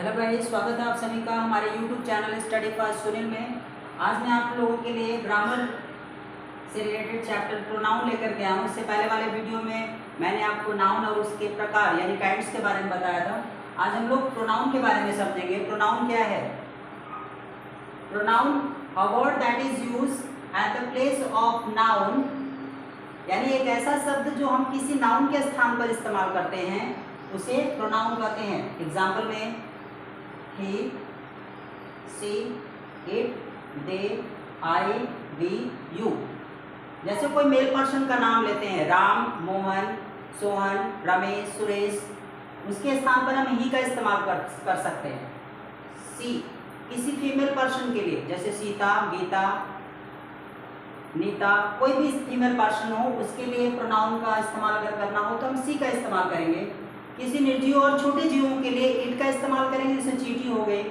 Hello भाई, स्वागत है आप सभी का हमारे YouTube channel study for Sunil में। आज मैं आप लोगों के लिए ग्रामर से रिलेटेड चैप्टर प्रोनाउन लेकर के आया हूँ। इससे पहले वाले वीडियो में मैंने आपको नाउन और उसके प्रकार यानी काइंड्स के बारे में बताया था। आज हम लोग प्रोनाउन के बारे में समझेंगे। प्रोनाउन क्या है? Pronoun a word that is use at the place of noun, यानी एक ऐसा शब्द जो हम किसी नाउन के स्थान पर इस्तेमाल करते हैं उसे प्रोनाउन कहते हैं। एग्जाम्पल में he, she, it, they, I, we, you। जैसे कोई मेल पर्सन का नाम लेते हैं, राम, मोहन, सोहन, रमेश, सुरेश, उसके स्थान पर हम ही का इस्तेमाल कर सकते हैं। सी किसी फीमेल पर्सन के लिए, जैसे सीता, गीता, नीता, कोई भी फीमेल पर्सन हो उसके लिए प्रोनाउन का इस्तेमाल अगर करना हो तो हम सी का इस्तेमाल करेंगे। किसी निर्जीव और छोटे जीवों के लिए इट का इस्तेमाल करेंगे, जैसे चींटी हो गई,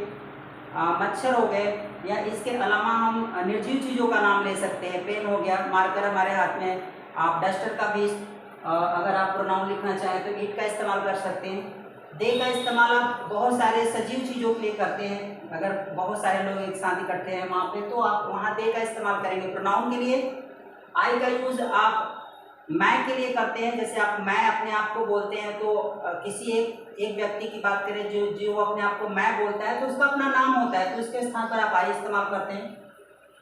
मच्छर हो गए, या इसके अलावा हम निर्जीव चीज़ों का नाम ले सकते हैं। पेन हो गया, मार्कर हमारे हाथ में, आप डस्टर का भी अगर आप प्रोनाउन लिखना चाहें तो इट का इस्तेमाल कर सकते हैं। दे का इस्तेमाल आप बहुत सारे सजीव चीज़ों के लिए करते हैं। अगर बहुत सारे लोग एक साथ इकट्ठे हैं वहाँ पे तो आप वहाँ दे का इस्तेमाल करेंगे प्रोनाउन के लिए। आई का यूज़ आप मैं के लिए करते हैं, जैसे आप मैं अपने आप को बोलते हैं तो किसी एक व्यक्ति की बात करें जो जो अपने आप को मैं बोलता है तो उसका अपना नाम होता है तो उसके स्थान पर आप आई इस्तेमाल करते हैं।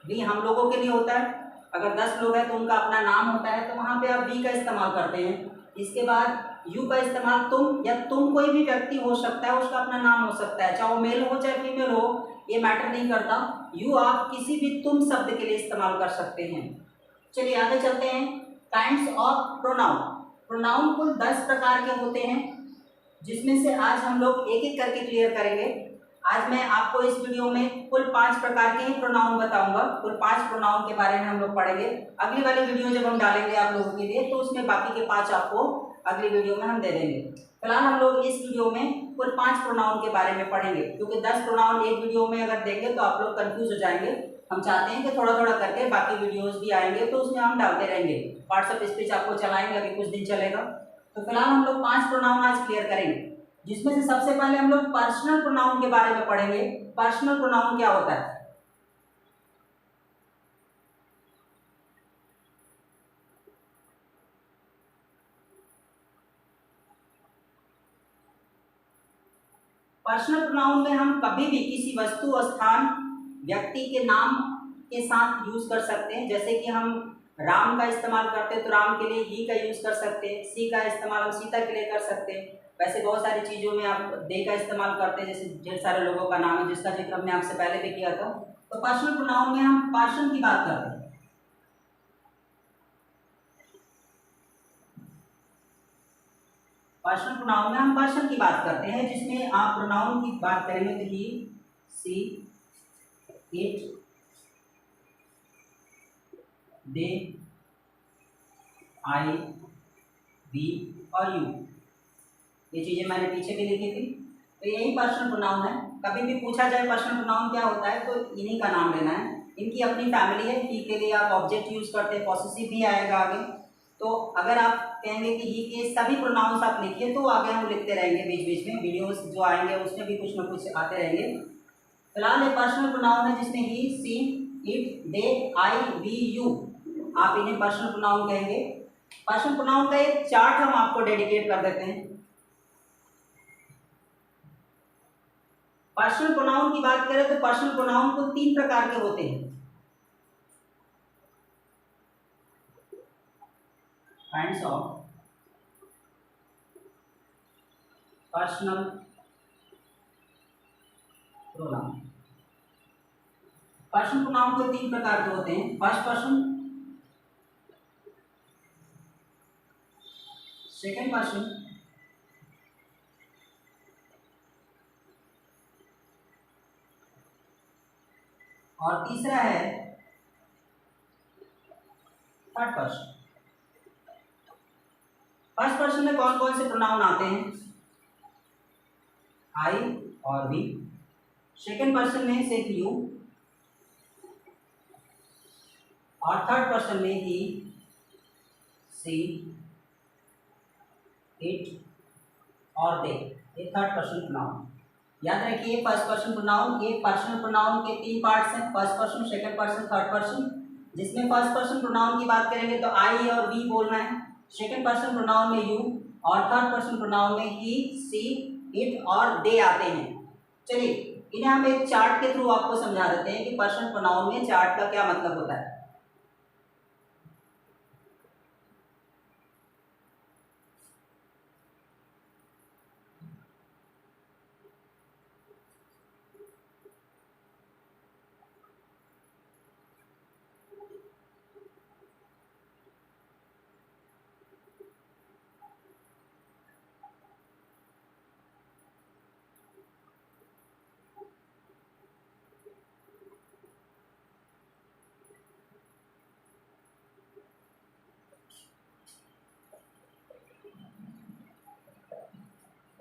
वी हम लोगों के लिए होता है, अगर 10 लोग हैं तो उनका अपना नाम होता है तो वहाँ पे आप वी का इस्तेमाल करते हैं। इसके बाद यू का इस्तेमाल तुम या तुम कोई भी व्यक्ति हो सकता है, उसका अपना नाम हो सकता है, चाहे वो मेल हो चाहे फीमेल हो, ये मैटर नहीं करता। यू आप किसी भी तुम शब्द के लिए इस्तेमाल कर सकते हैं। चलिए आगे चलते हैं। Kinds of pronoun. प्रोनाउन कुल 10 प्रकार के होते हैं, जिसमें से आज हम लोग एक एक करके क्लियर करेंगे। आज मैं आपको इस वीडियो में कुल 5 प्रकार के ही प्रोनाउन बताऊंगा। कुल 5 प्रोनाउन के बारे में हम लोग पढ़ेंगे। अगली वाली वीडियो जब हम डालेंगे आप लोगों के लिए तो उसमें बाकी के 5 आपको अगली वीडियो में हम दे देंगे। फिलहाल हम लोग इस वीडियो में कुल 5 प्रोनाउन के बारे में पढ़ेंगे, क्योंकि 10 प्रोनाउन एक वीडियो में अगर देंगे तो आप लोग कंफ्यूज हो जाएंगे। हम चाहते हैं कि थोड़ा थोड़ा करके बाकी वीडियोस भी आएंगे तो उसमें हम डालते रहेंगे। व्हाट्सएप स्पीच आपको चलाएंगे, अभी कुछ दिन चलेगा। तो फिलहाल हम लोग 5 प्रोनाउन आज क्लियर करेंगे, जिसमें से सबसे पहले हम लोग पर्सनल प्रोनाउन के बारे में पढ़ेंगे। पर्सनल प्रोनाउन क्या होता है? पर्सनल प्रोनाउन में हम कभी भी किसी वस्तु, स्थान, व्यक्ति के नाम के साथ यूज कर सकते हैं। जैसे कि हम राम का इस्तेमाल करते हैं तो राम के लिए ही का यूज कर सकते हैं। सी का इस्तेमाल हम सीता के लिए कर सकते हैं। वैसे बहुत सारी चीज़ों में आप दे का इस्तेमाल करते हैं, जैसे ढेर सारे लोगों का नाम है जिसका जिक्र हमने आपसे पहले भी किया था। तो पर्सनल प्रोनाउन में हम पर्सन की बात करते हैं। पर्सनल प्रोनाउन में हम पर्सन की बात करते हैं, जिसमें आप प्रोनाउन की बात करेंगे तो ही, she, it, they, I, we और यू। ये चीजें मैंने पीछे भी लिखी थी। तो यही पर्सनल प्रोनाउन है। कभी भी पूछा जाए पर्सनल प्रोनाउन क्या होता है तो इन्हीं का नाम लेना है। इनकी अपनी फैमिली है। ही के लिए आप ऑब्जेक्ट यूज करते हैं, पॉसेसिव भी आएगा आगे। तो अगर आप कहेंगे कि ही के सभी प्रोनाउंस आप लिखिए तो आगे हम लिखते रहेंगे, बीच बीच में वीडियोस जो आएंगे उसमें भी कुछ ना कुछ आते रहेंगे। फिलहाल ये पर्सनल प्रोनाउन है जिसमें he, she, it, they, I, we, you, आप इन्हें पर्सनल प्रोनाउन कहेंगे। पर्सनल प्रोनाउन का एक चार्ट हम आपको डेडिकेट कर देते हैं। पर्सनल प्रोनाउन की बात करें तो पर्सनल प्रोनाउन को 3 प्रकार के होते हैं। Kinds of personal pronoun. Personal pronoun को 3 प्रकार के होते हैं। फर्स्ट पर्सन, सेकंड पर्सन और तीसरा है थर्ड पर्सन। फर्स्ट पर्सन में कौन कौन से प्रोनाउन आते हैं? आई और वी। सेकंड पर्सन में सिर्फ यू और थर्ड पर्सन में ही, सी, इट और दे। ये थर्ड पर्सन प्रोनाउन। याद रखिए फर्स्ट पर्सन प्रोनाउन, ये पर्सनल प्रोनाउन के तीन पार्ट्स हैं, first person, second person, third person. जिसमें फर्स्ट पर्सन प्रोनाउन की बात करेंगे तो आई और वी बोलना है, सेकंड पर्सन प्रोनाउन में यू, और थर्ड पर्सन प्रोनाउन में ही, सी, इट और दे आते हैं। चलिए इन्हें हम एक चार्ट के थ्रू आपको समझा देते हैं कि पर्सन प्रोनाउन में चार्ट का क्या मतलब होता है।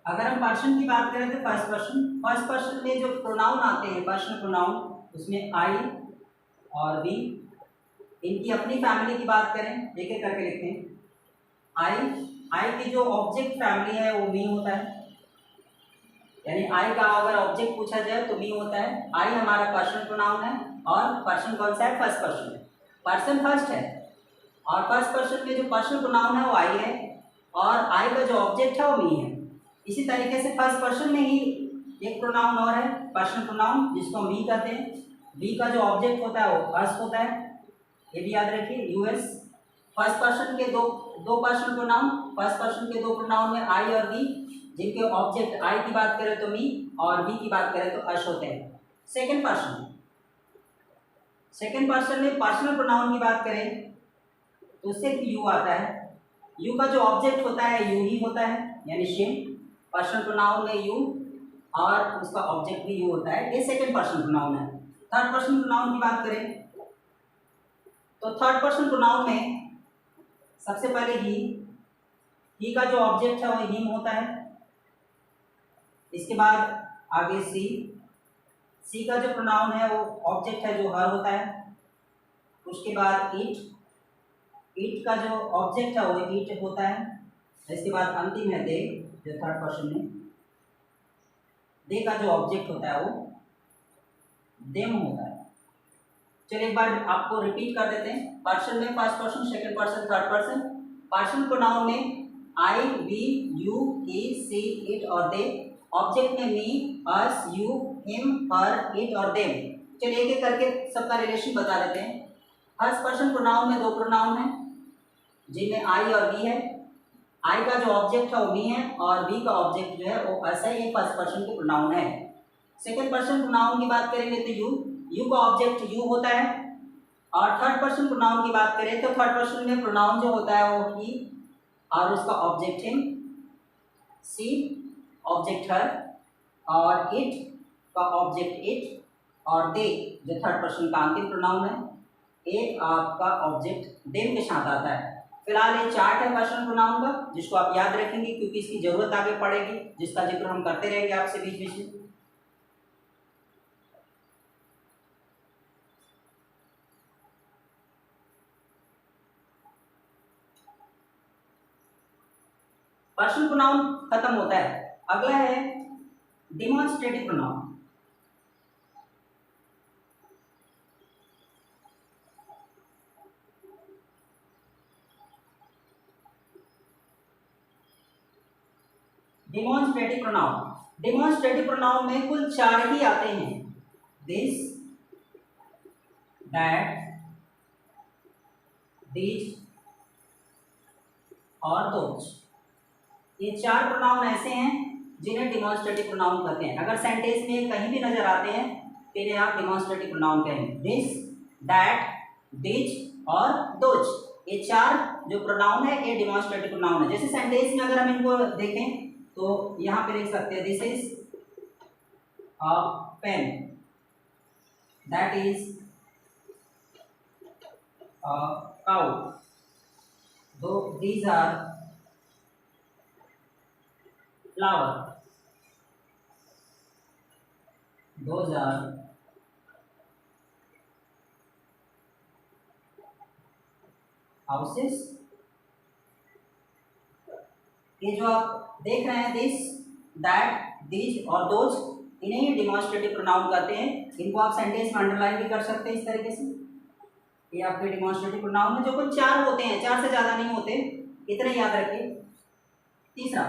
अगर हम पर्सन की बात करें तो फर्स्ट पर्सन में जो प्रोनाउन आते हैं पर्सनल प्रोनाउन, उसमें आई और वी। इनकी अपनी फैमिली की बात करें, एक एक करके लिखते हैं। आई की जो ऑब्जेक्ट फैमिली है वो मी होता है, यानी आई का अगर ऑब्जेक्ट पूछा जाए तो मी होता है। आई हमारा पर्सनल प्रोनाउन है, और पर्सन कौन सा है? फर्स्ट पर्सन है। पर्सन फर्स्ट है, और फर्स्ट पर्सन में जो पर्सनल प्रोनाउन है वो आई है, और आई का जो ऑब्जेक्ट है वो मी है। इसी तरीके से फर्स्ट पर्सन में ही एक प्रोनाउन और है, पर्सनल प्रोनाउन, जिसको हम वी कहते हैं। वी का जो ऑब्जेक्ट होता है वो अस होता है, ये भी याद रखिए, यूएस। फर्स्ट पर्सन के दो पर्सनल प्रोनाउन, फर्स्ट पर्सन के दो प्रोनाउन में आई और वी, जिनके ऑब्जेक्ट आई की बात करें तो मी और वी की बात करें तो अश होते हैं। सेकंड पर्सन में पर्सनल प्रोनाउन की बात करें तो सिर्फ यू आता है। यू का जो ऑब्जेक्ट होता है यू ही होता है, यानी शिम। पर्सनल प्रोनाउन में यू और उसका ऑब्जेक्ट भी यू होता है, ये सेकंड पर्सन प्रोनाउन है। थर्ड पर्सन प्रोनाउन की बात करें तो थर्ड पर्सन प्रोनाउन में सबसे पहले ही का जो ऑब्जेक्ट है वो हिम होता है। इसके बाद आगे सी का जो प्रोनाउन है वो ऑब्जेक्ट है जो हर होता है। उसके बाद इट का जो ऑब्जेक्ट है वो इट होता है। इसके बाद अंतिम है दे, जो थर्ड पर्सन में दे का जो ऑब्जेक्ट होता है वो देम होता है। चलिए एक बार आपको रिपीट कर देते हैं। पर्सन में first person, second person, third person. Person pronoun में I, we, you, he, she, it और दे। ऑब्जेक्ट में me, us, you, him, her, it और देम। चलिए एक एक करके सबका रिलेशन बता देते हैं। फर्स्ट पर्सन प्रोनाउन में दो प्रोनाउन हैं जिनमें आई और वी है। आई का जो ऑब्जेक्ट है वो मी है, और वी का ऑब्जेक्ट जो है वो अस है, ये फर्स्ट पर्सन के प्रोनाउन है। सेकंड पर्सन प्रोनाउन की बात करेंगे तो यू का ऑब्जेक्ट यू होता है। और थर्ड पर्सन प्रोनाउन की बात करें तो थर्ड पर्सन में प्रोनाउन जो होता है वो ही, और उसका ऑब्जेक्ट हिम, सी ऑब्जेक्ट हर, और इट का ऑब्जेक्ट इट, और दे जो थर्ड पर्सन का अंतिम प्रोनाउन है, ये आपका ऑब्जेक्ट देम के साथ आता है। फिलहाल ये चार्ट है पर्सनल प्रोनाउन का, जिसको आप याद रखेंगे क्योंकि इसकी जरूरत आगे पड़ेगी, जिसका जिक्र हम करते रहेंगे आपसे बीच बीच में। पर्सनल प्रोनाउन खत्म होता है। अगला है डिमॉन्स्ट्रेटिव प्रोनाउन। डिमॉन्स्ट्रेटिव प्रोनाउन में कुल 4 ही आते हैं, दिस, दैट, दिस और दोज। ये 4 प्रोनाउन ऐसे हैं जिन्हें डिमॉन्स्ट्रेटिव प्रोनाउन कहते हैं। अगर सेंटेंस में कहीं भी नजर आते हैं तो इन्हें आप डिमॉन्स्ट्रेटिव प्रोनाउन कहेंगे। दिस, दैट, दिस और दोज, ये 4 जो प्रोनाउन है ये डिमॉन्स्ट्रेटिव प्रोनाउन है। जैसे सेंटेंस में अगर हम इनको देखें तो यहाँ पे लिख सकते हैं, this is a pen, that is a cow, दो these are flower, those are houses। ये जो आप देख रहे हैं दिस, दैट, दिस और दोज, इन्हें डिमॉन्स्ट्रेटिव प्रोनाउन कहते हैं। इनको आप सेंटेंस में अंडरलाइन भी कर सकते हैं इस तरीके से। ये आपके डिमॉन्स्ट्रेटिव प्रोनाउन है, जो कुल 4 होते हैं, 4 से ज़्यादा नहीं होते, इतने याद रखिए। तीसरा,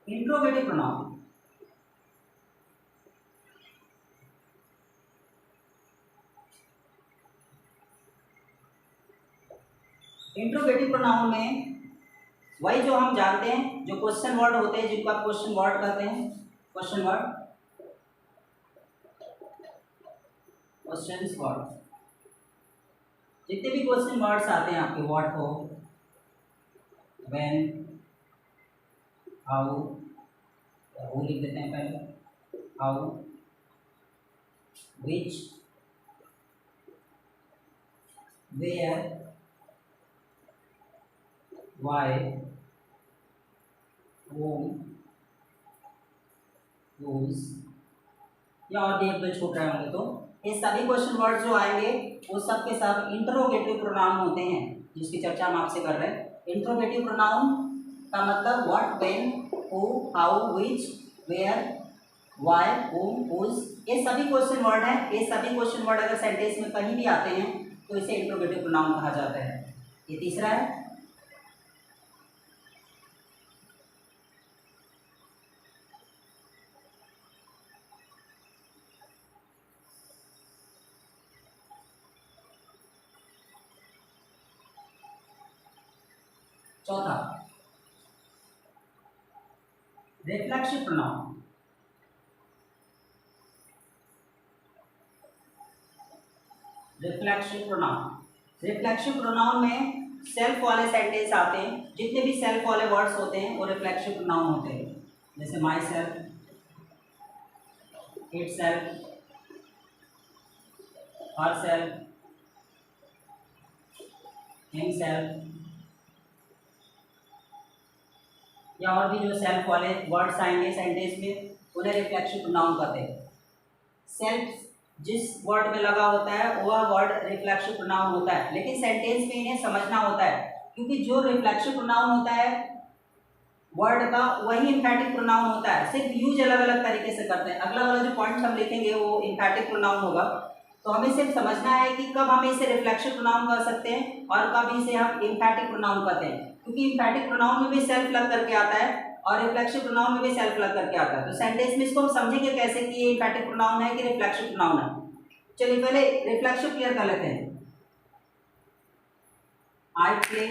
इंट्रोगेटिव प्रोनाउन। इंट्रोगेटिव प्रोनाउन में वही जो हम जानते हैं, जो क्वेश्चन वर्ड होते हैं, जिनको आप क्वेश्चन वर्ड कहते हैं, क्वेश्चन वर्ड, क्वेश्चन वर्ड, जितने भी क्वेश्चन वर्ड्स आते हैं आपके, व्हाट हो, व्हेन, हाउ, वो लिख देते हैं पहले, how, which, where, why, whom, whose, या और भी एक दो छूट रहे होंगे, तो ये सभी क्वेश्चन वर्ड जो आएंगे वो सब के सब इंट्रोगेटिव प्रोनाउन होते हैं, जिसकी चर्चा हम आपसे कर रहे हैं। इंट्रोगेटिव प्रोनाउन का मतलब what, when, who, how, which, where, why, whom, whose, ये सभी क्वेश्चन वर्ड हैं। ये सभी क्वेश्चन वर्ड अगर सेंटेंस में कहीं भी आते हैं तो इसे इंट्रोगेटिव प्रोनाउन कहा जाता है। ये तीसरा है। चौथा, reflexive pronoun. Reflexive pronoun, reflexive pronoun में सेल्फ वाले सेंटेंस आते हैं। जितने भी सेल्फ वाले वर्ड्स होते हैं वो रिफ्लेक्सिव प्रोनाउन होते हैं, जैसे my self, it self, her self, him self, या और भी जो सेल्फ वाले वर्ड्स आएंगे सेंटेंस में उन्हें रिफ्लेक्सिव प्रोनाउन कहते हैं। सेल्फ जिस वर्ड में लगा होता है वह वर्ड रिफ्लेक्सिव प्रोनाउन होता है, लेकिन सेंटेंस में इन्हें समझना होता है, क्योंकि जो रिफ्लेक्सिव प्रोनाउन होता है वर्ड का वही इम्फैटिक प्रोनाउन होता है, सिर्फ यूज अलग अलग तरीके से करते हैं। अगला वाला जो पॉइंट हम लिखेंगे वो इम्फैटिक प्रोनाउन होगा, तो हमें सिर्फ समझना है कि कब हम इसे रिफ्लेक्सिव प्रोनाउन कर सकते हैं और कब इसे हम इम्फैटिक प्रोनाउन कहते हैं, क्योंकि इम्फैटिक प्रोनाउन में भी सेल्फ लग करके आता है और रिफ्लेक्सिव प्रोनाउन में भी सेल्फ लग करके आता है। तो सेंटेंस में इसको हम समझेंगे कैसे कि ये इम्फैटिक प्रोनाउन है कि रिफ्लेक्सिव प्रोनाउन है। चलिए पहले रिफ्लेक्सिव क्लियर कर लेते हैं। I play